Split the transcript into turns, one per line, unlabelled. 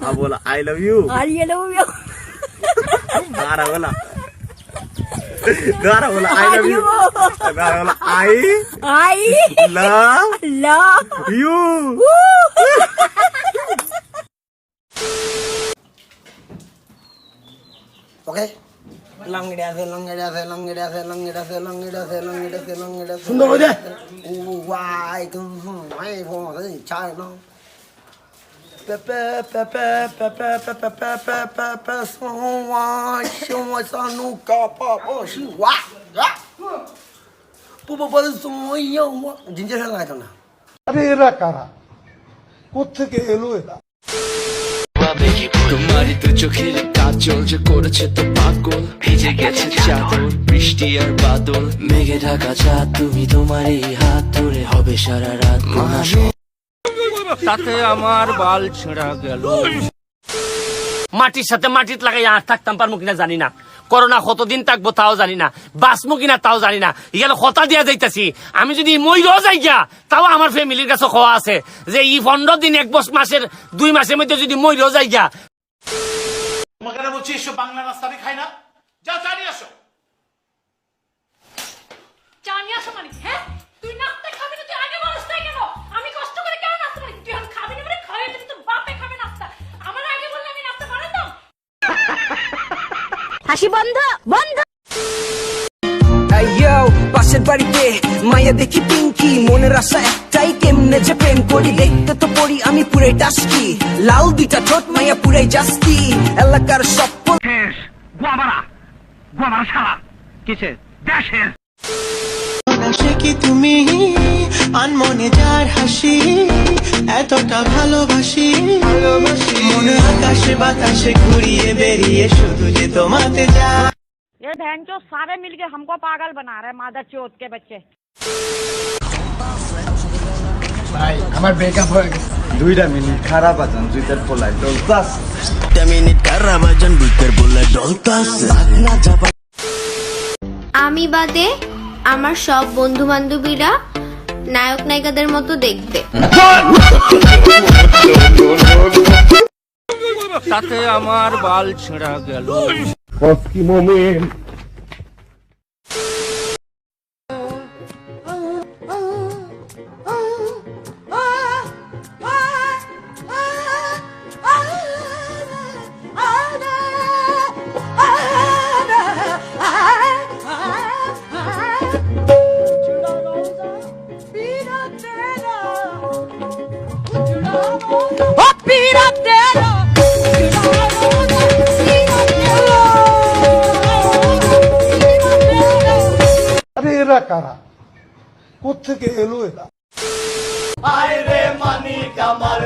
अब बोला I love you.
I love you.
गारा बोला आई लव यू। गारा बोला आई लव यू।
ओके लंगड़ा से सुंदर हो जाए वाई तुम मैं बहुत चाय लो पेपे पेपे पेपे पेपे पेपे पेपे सोवा सोवा सानू का पापा शिवा पुपो पर सोया जिंजर लगा तो ना
अरे एरा कारा কোত্থেকে এলো এটা
তোমারই তো চোখের কাজল যে করেছে তো পাগল ভিজে গেছে চাদর বৃষ্টি আর বাদল মেঘে ঢাকা চাঁদ তুমি তোমারই হাত ধরে হবে সারা রাত
তাতে আমার বাল ছেঁড়া গেল।
মাটির সাথে মাটিত লাগাই আর থাকতাম পারবো কিনা জানি না, করোনা কতদিন থাকবো তাও জানি না, বাঁচবো কিনা তাও জানি না। এগুলো কথা দিয়া যাইতেছি আমি যদি মইরও যাই গিয়া তাও আমার ফ্যামিলির কাছে খাওয়া আছে যে এই 15 দিন 1 মাসের 2 মাসের মধ্যে যদি মইরও যাই গিয়া।
তোমাকে না বলছি এসব বাংলা নাস্তা আমি খাই না, যাও চা নিয়ে আসো।
চা নিয়ে আসো মানে হ্যাঁ তুই নাস্তা খাবি না, তুই আগে বলিস না কেন? আমি কষ্ট করে কেন নাস্তা করি? তুই এখন খাবি না মানে খাওয়াই দিবি, তোর বাপে খাবে নাস্তা, আমার আগে বললে আমি নাস্তা বানাতাম। হাসি বন্ধ বন্ধ।
পাশের বাড়িতে মায়া দেখি পিঙ্কি, মনের আশা একটাই কেমনে যে প্রেম করি, দেখতে তো পড়ি আমি পুরাই টাস্কি, লাল 2টা ঠোঁট মায়া পুরাই জাস্তি, এলাকার সব
সারা কিসের দেশের
কি তুমি আনমনে যার হাসি এতটা ভালোবাসি মনে আকাশে বাতাসে ঘুরিয়ে বেরিয়ে শুধু যে তোমাতে যা।
ये बहन जो सारे मिलके हमको पागल बना रहे हैं, मादर चौथ के बच्चे।
ভাই আমার ব্রেকআপ হয়ে গেছে
2 মিনিট খারাপ আছেন জুইতার পোলাই ডলতাস
2 মিনিট খারাপ আছেন বুকের বলে ডলতাস না যাবা।
আমি বাদে আমার সব বন্ধু বান্ধবীরা নায়ক নায়িকাদের মতো দেখতে।
তাতে আমার বাল ছেঁড়া গেল।
কি মোমেন্ট আরে এরা কারা কোত্থেকে এলো এটা
আয় রে মানিক আমার